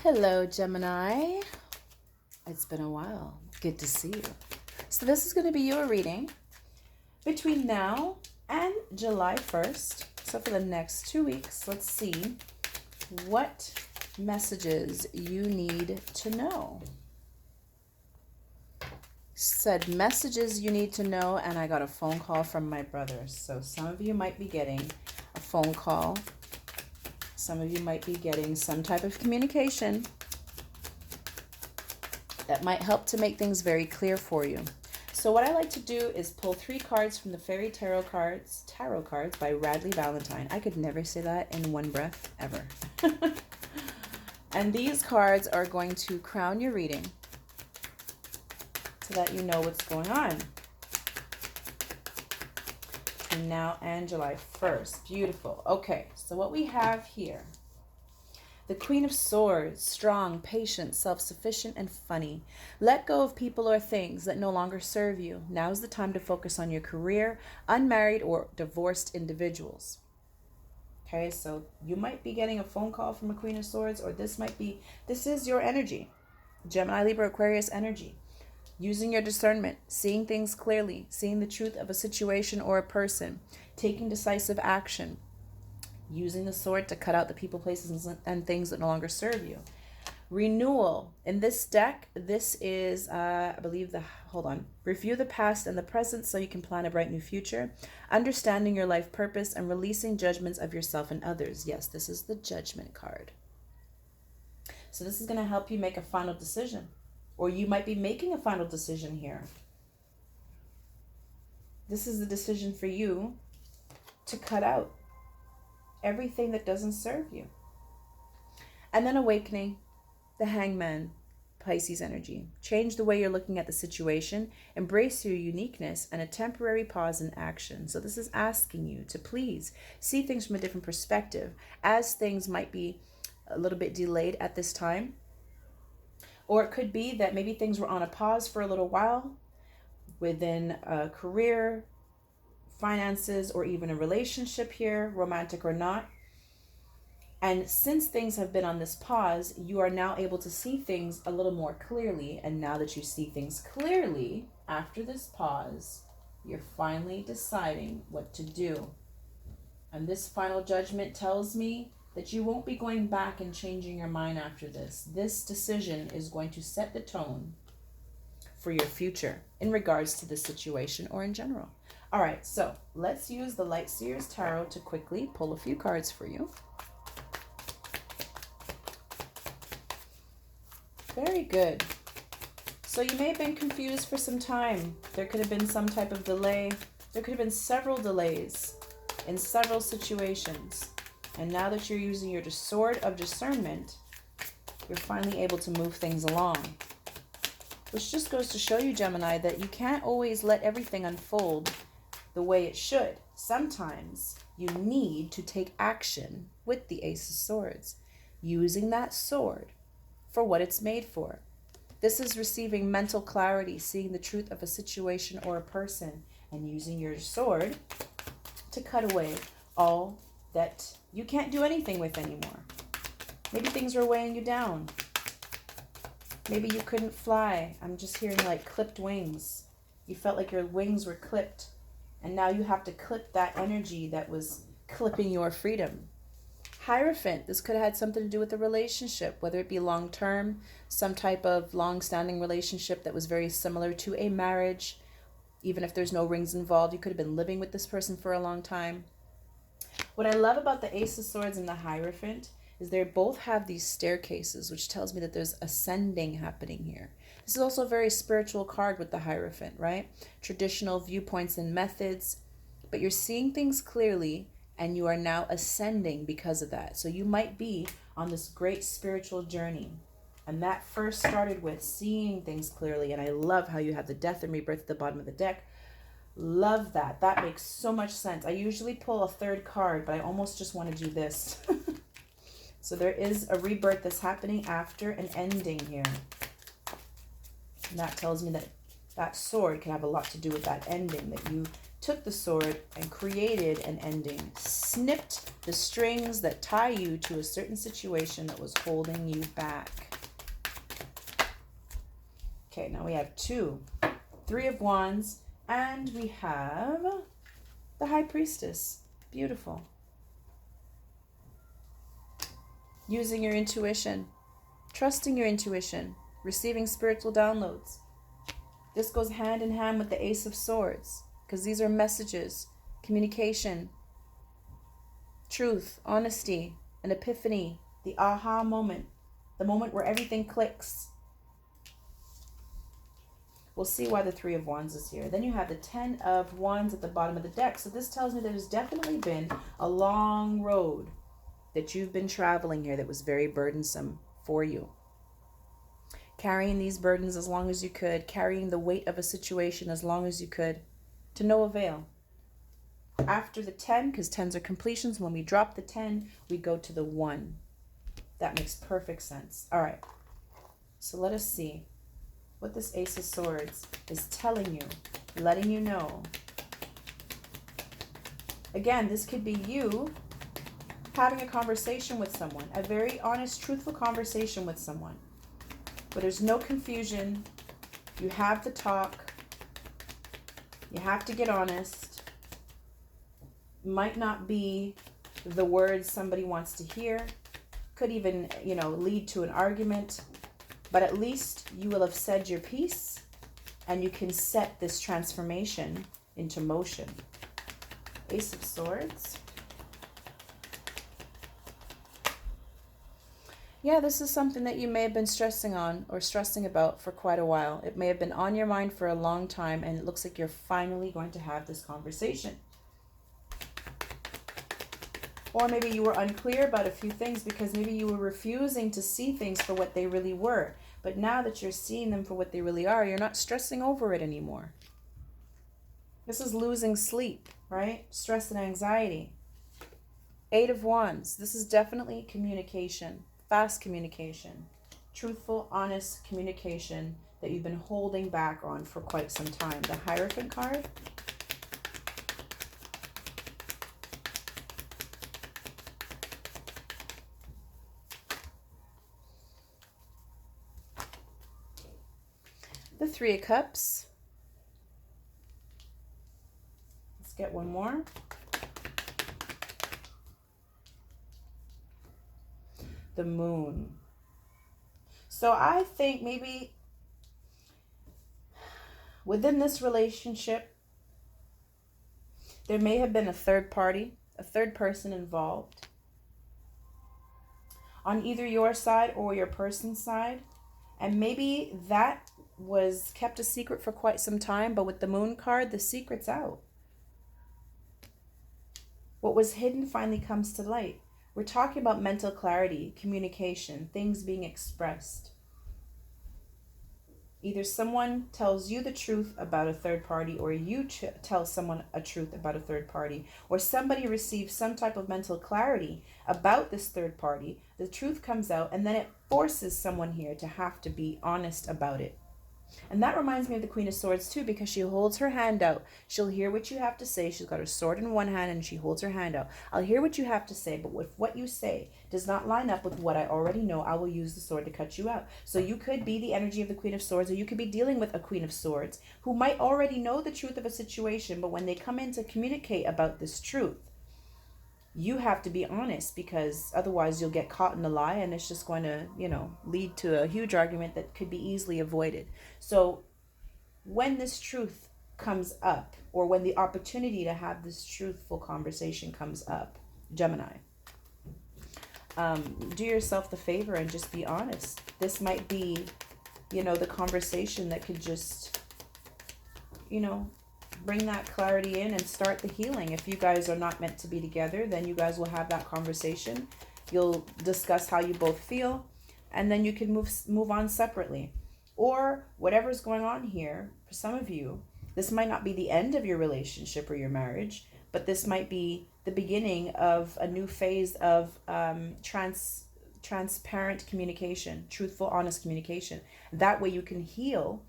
Hello, Gemini. It's been a while. Good to see you. So this is going to be your reading between now and July 1st. So for the next 2 weeks, let's see what messages you need to know. Said messages you need to know, and I got a phone call from my brother. So some of you might be getting a phone call. Some of you might be getting some type of communication that might help to make things very clear for you. So what I like to do is pull 3 cards from the Fairy Tarot cards by Radleigh Valentine. I could never say that in one breath, ever. And these cards are going to crown your reading so that you know what's going on between now and July 1st. Beautiful. Okay, so what we have here, the Queen of Swords, strong, patient, self-sufficient, and funny. Let go of people or things that no longer serve you. Now's the time to focus on your career, unmarried or divorced individuals. Okay, so you might be getting a phone call from a Queen of Swords, or this is your energy. Gemini, Libra, Aquarius energy. Using your discernment, seeing things clearly, seeing the truth of a situation or a person, taking decisive action, using the sword to cut out the people, places, and things that no longer serve you. Renewal. In this deck, this is, review the past and the present so you can plan a bright new future. Understanding your life purpose and releasing judgments of yourself and others. Yes, this is the Judgment card. So this is going to help you make a final decision. Or you might be making a final decision here. This is the decision for you to cut out everything that doesn't serve you. And then awakening, the Hangman, Pisces energy. Change the way you're looking at the situation. Embrace your uniqueness and a temporary pause in action. So this is asking you to please see things from a different perspective, as things might be a little bit delayed at this time. Or it could be that maybe things were on a pause for a little while within a career, finances, or even a relationship here, romantic or not. And since things have been on this pause, you are now able to see things a little more clearly. And now that you see things clearly after this pause, you're finally deciding what to do. And this final judgment tells me that you won't be going back and changing your mind after this. This decision is going to set the tone for your future in regards to this situation or in general. All right, so let's use the Light Seer's Tarot to quickly pull a few cards for you. Very good. So you may have been confused for some time. There could have been some type of delay. There could have been several delays in several situations. And now that you're using your sword of discernment, you're finally able to move things along. Which just goes to show you, Gemini, that you can't always let everything unfold the way it should. Sometimes you need to take action with the Ace of Swords, using that sword for what it's made for. This is receiving mental clarity, seeing the truth of a situation or a person, and using your sword to cut away all that you can't do anything with anymore. Maybe things were weighing you down. Maybe you couldn't fly. I'm just hearing like clipped wings. You felt like your wings were clipped, and now you have to clip that energy that was clipping your freedom. Hierophant, this could have had something to do with a relationship, whether it be long-term, some type of long-standing relationship that was very similar to a marriage. Even if there's no rings involved, you could have been living with this person for a long time. What I love about the Ace of Swords and the Hierophant is they both have these staircases, which tells me that there's ascending happening here. This is also a very spiritual card with the Hierophant, right? Traditional viewpoints and methods, but you're seeing things clearly and you are now ascending because of that. So you might be on this great spiritual journey. And that first started with seeing things clearly. And I love how you have the Death and Rebirth at the bottom of the deck. Love that. That makes so much sense. I usually pull a third card, but I almost just want to do this. So there is a rebirth that's happening after an ending here. And that tells me that that sword can have a lot to do with that ending, that you took the sword and created an ending, snipped the strings that tie you to a certain situation that was holding you back. Okay, now we have 2, 3 of Wands, and we have the High Priestess. Beautiful. Using your intuition, trusting your intuition, receiving spiritual downloads. This goes hand in hand with the Ace of Swords, because these are messages, communication, truth, honesty, an epiphany, the aha moment, the moment where everything clicks. We'll see why the 3 of Wands is here. Then you have the 10 of Wands at the bottom of the deck. So this tells me there's definitely been a long road that you've been traveling here that was very burdensome for you. Carrying these burdens as long as you could, carrying the weight of a situation as long as you could, to no avail. After the 10, because 10s are completions, when we drop the 10, we go to the 1. That makes perfect sense. All right. So let us see what this Ace of Swords is telling you, letting you know. Again, this could be you having a conversation with someone, a very honest, truthful conversation with someone, where there's no confusion. You have the talk. You have to get honest. Might not be the words somebody wants to hear. Could even, lead to an argument. But at least you will have said your piece, and you can set this transformation into motion. Ace of Swords. Yeah, this is something that you may have been stressing on or stressing about for quite a while. It may have been on your mind for a long time, and it looks like you're finally going to have this conversation. Or maybe you were unclear about a few things because maybe you were refusing to see things for what they really were. But now that you're seeing them for what they really are, you're not stressing over it anymore. This is losing sleep, right? Stress and anxiety. 8 of Wands. This is definitely communication. Fast communication. Truthful, honest communication that you've been holding back on for quite some time. The Hierophant card. The 3 of Cups. Let's get one more. The Moon. So I think maybe within this relationship, there may have been a third party, a third person involved on either your side or your person's side. And maybe that was kept a secret for quite some time, but with the Moon card, the secret's out. What was hidden finally comes to light. We're talking about mental clarity, communication, things being expressed. Either someone tells you the truth about a third party, or you tell someone a truth about a third party, or somebody receives some type of mental clarity about this third party. The truth comes out, and then it forces someone here to have to be honest about it. And that reminds me of the Queen of Swords too, because she holds her hand out. She'll hear what you have to say. She's got her sword in one hand and she holds her hand out. I'll hear what you have to say, but if what you say does not line up with what I already know, I will use the sword to cut you out. So you could be the energy of the Queen of Swords, or you could be dealing with a Queen of Swords who might already know the truth of a situation, but when they come in to communicate about this truth, you have to be honest, because otherwise you'll get caught in a lie, and it's just going to, lead to a huge argument that could be easily avoided. So when this truth comes up, or when the opportunity to have this truthful conversation comes up, Gemini, do yourself the favor and just be honest. This might be, the conversation that could just, bring that clarity in and start the healing. If you guys are not meant to be together, then you guys will have that conversation. You'll discuss how you both feel, and then you can move on separately. Or whatever's going on here, for some of you, this might not be the end of your relationship or your marriage, but this might be the beginning of a new phase of transparent communication, truthful, honest communication. That way you can heal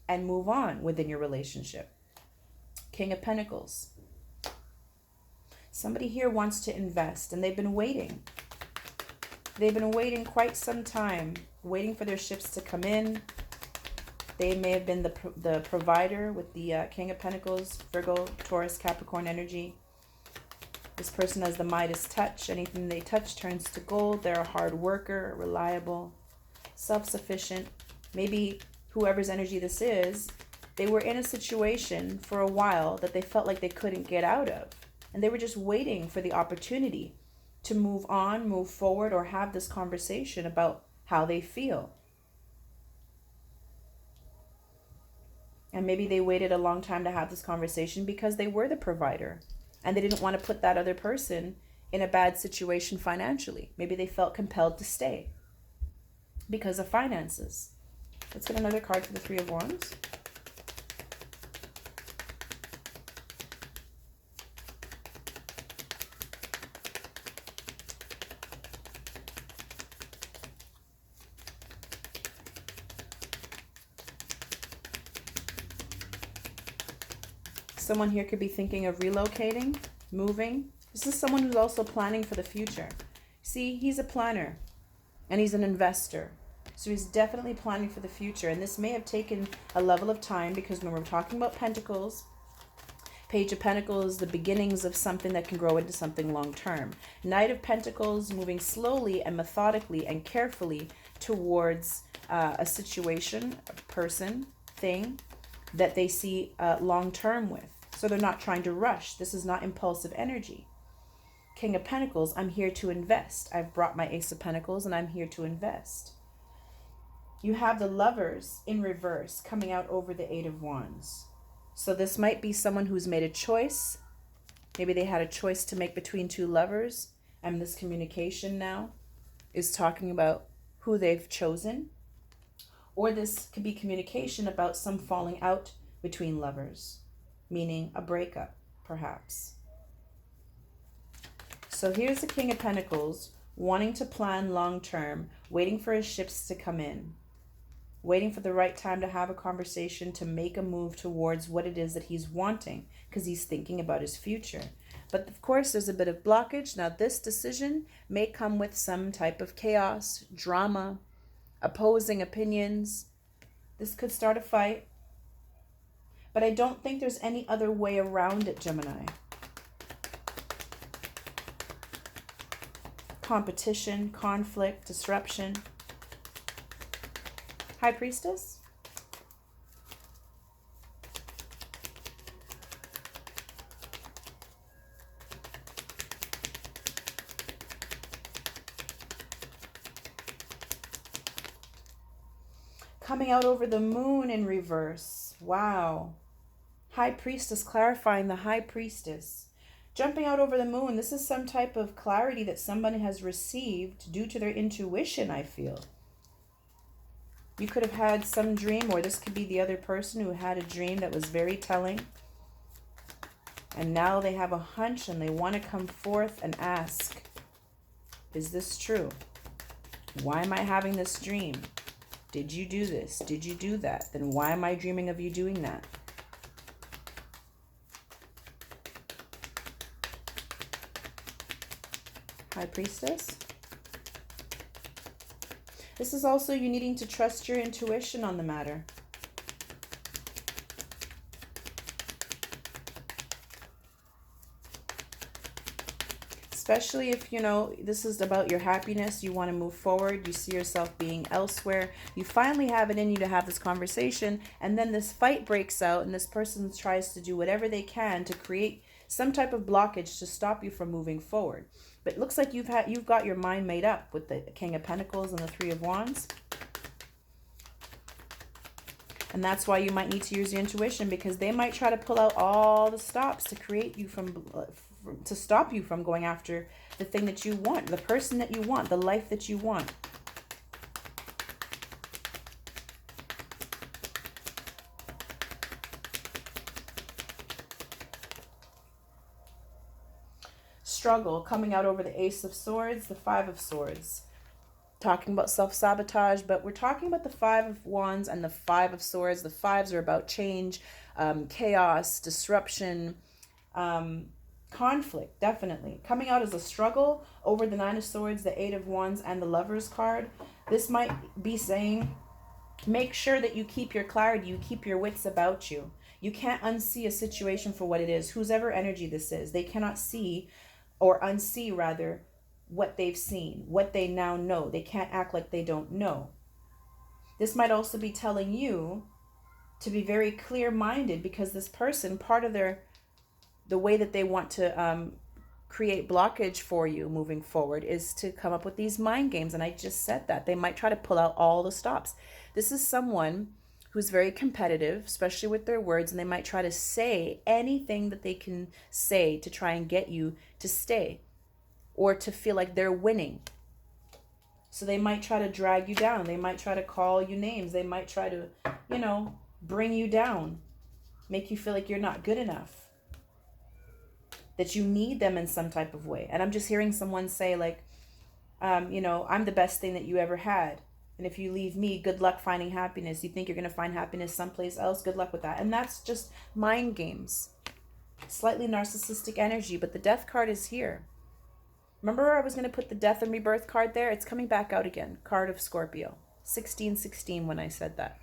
and move on within your relationship. King of Pentacles. Somebody here wants to invest, and they've been waiting. They've been waiting quite some time, waiting for their ships to come in. They may have been the provider with the King of Pentacles, Virgo, Taurus, Capricorn energy. This person has the Midas touch. Anything they touch turns to gold. They're a hard worker, reliable, self-sufficient. Maybe whoever's energy this is, they were in a situation for a while that they felt like they couldn't get out of. And they were just waiting for the opportunity to move on, move forward, or have this conversation about how they feel. And maybe they waited a long time to have this conversation because they were the provider and they didn't want to put that other person in a bad situation financially. Maybe they felt compelled to stay because of finances. Let's get another card for the Three of Wands. Someone here could be thinking of relocating, moving. This is someone who's also planning for the future. See, he's a planner and he's an investor. So he's definitely planning for the future. And this may have taken a level of time because when we're talking about Pentacles, Page of Pentacles, the beginnings of something that can grow into something long term. Knight of Pentacles, moving slowly and methodically and carefully towards a situation, a person, thing that they see long term with. So they're not trying to rush. This is not impulsive energy. King of Pentacles, I'm here to invest. I've brought my Ace of Pentacles and I'm here to invest. You have the Lovers in reverse coming out over the Eight of Wands. So this might be someone who's made a choice. Maybe they had a choice to make between two lovers. And this communication now is talking about who they've chosen. Or this could be communication about some falling out between lovers, meaning a breakup, perhaps. So here's the King of Pentacles, wanting to plan long term, waiting for his ships to come in, waiting for the right time to have a conversation, to make a move towards what it is that he's wanting, because he's thinking about his future. But of course, there's a bit of blockage. Now, this decision may come with some type of chaos, drama, opposing opinions. This could start a fight. But I don't think there's any other way around it, Gemini. Competition, conflict, disruption. High Priestess. Coming out over the Moon in reverse. Wow. High Priestess, clarifying the High Priestess. Jumping out over the Moon. This is some type of clarity that somebody has received due to their intuition, I feel. You could have had some dream, or this could be the other person who had a dream that was very telling. And now they have a hunch and they want to come forth and ask, is this true? Why am I having this dream? Did you do this? Did you do that? Then why am I dreaming of you doing that? High Priestess. This is also you needing to trust your intuition on the matter. Especially if, you know, this is about your happiness, you want to move forward, you see yourself being elsewhere, you finally have it in you to have this conversation, and then this fight breaks out and this person tries to do whatever they can to create some type of blockage to stop you from moving forward. But it looks like you've got your mind made up with the King of Pentacles and the Three of Wands. And that's why you might need to use your intuition, because they might try to pull out all the stops to create you to stop you from going after the thing that you want, the person that you want, the life that you want. Struggle, coming out over the Ace of Swords, the Five of Swords. Talking about self-sabotage, but we're talking about the Five of Wands and the Five of Swords. The fives are about change, chaos, disruption, Conflict, definitely. Coming out as a struggle over the Nine of Swords, the Eight of Wands, and the Lover's card. This might be saying, make sure that you keep your clarity, you keep your wits about you. You can't unsee a situation for what it is. Whosever energy this is, they cannot see, or unsee rather, what they've seen, what they now know. They can't act like they don't know. This might also be telling you to be very clear-minded, because this person, part of the way that they want to create blockage for you moving forward is to come up with these mind games. And I just said that. They might try to pull out all the stops. This is someone who's very competitive, especially with their words, and they might try to say anything that they can say to try and get you to stay or to feel like they're winning. So they might try to drag you down. They might try to call you names. They might try to, bring you down, make you feel like you're not good enough, that you need them in some type of way. And I'm just hearing someone say like, I'm the best thing that you ever had. And if you leave me, good luck finding happiness. You think you're going to find happiness someplace else? Good luck with that. And that's just mind games. Slightly narcissistic energy, but the Death card is here. Remember I was going to put the Death and Rebirth card there? It's coming back out again. Card of Scorpio. 1616 when I said that.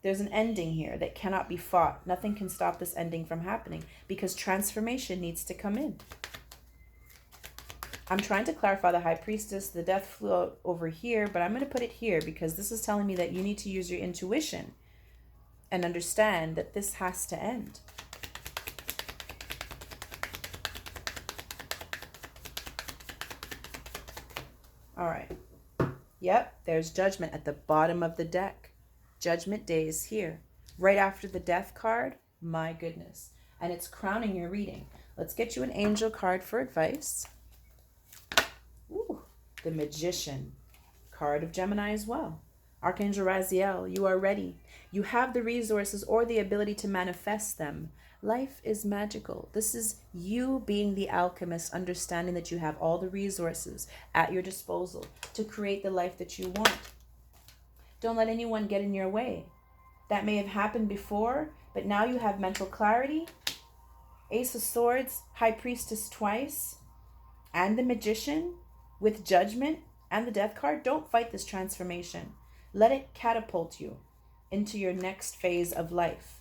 There's an ending here that cannot be fought. Nothing can stop this ending from happening because transformation needs to come in. I'm trying to clarify the High Priestess. The Death flew out over here, but I'm going to put it here because this is telling me that you need to use your intuition and understand that this has to end. All right. Yep, there's Judgment at the bottom of the deck. Judgment Day is here. Right after the Death card, my goodness. And it's crowning your reading. Let's get you an angel card for advice. Ooh, the Magician. Card of Gemini as well. Archangel Raziel, you are ready. You have the resources or the ability to manifest them. Life is magical. This is you being the alchemist, understanding that you have all the resources at your disposal to create the life that you want. Don't let anyone get in your way. That may have happened before, but now you have mental clarity. Ace of Swords, High Priestess twice, and the Magician with Judgment and the Death card. Don't fight this transformation. Let it catapult you into your next phase of life.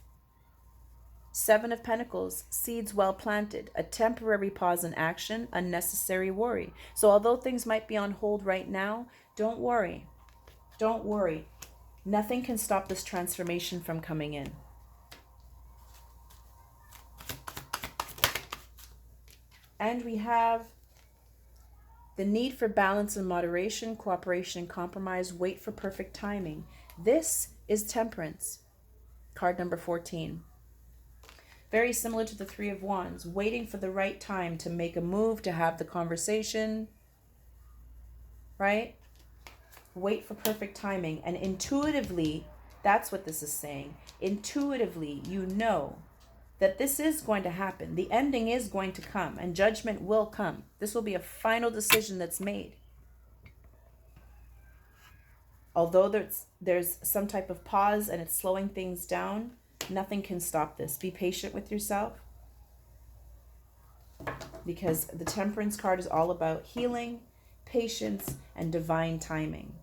Seven of Pentacles, seeds well planted, a temporary pause in action, unnecessary worry. So although things might be on hold right now, don't worry. Don't worry. Nothing can stop this transformation from coming in. And we have the need for balance and moderation, cooperation and compromise, wait for perfect timing. This is Temperance, card number 14. Very similar to the Three of Wands, waiting for the right time to make a move, to have the conversation, right? Wait for perfect timing. And intuitively, that's what this is saying. Intuitively, you know that this is going to happen. The ending is going to come and judgment will come. This will be a final decision that's made. Although there's some type of pause and it's slowing things down, nothing can stop this. Be patient with yourself, because the Temperance card is all about healing, patience, and divine timing.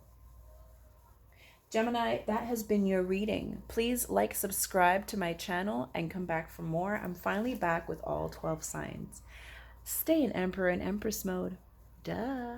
Gemini, that has been your reading. Please like, subscribe to my channel, and come back for more. I'm finally back with all 12 signs. Stay in Emperor and Empress mode. Duh.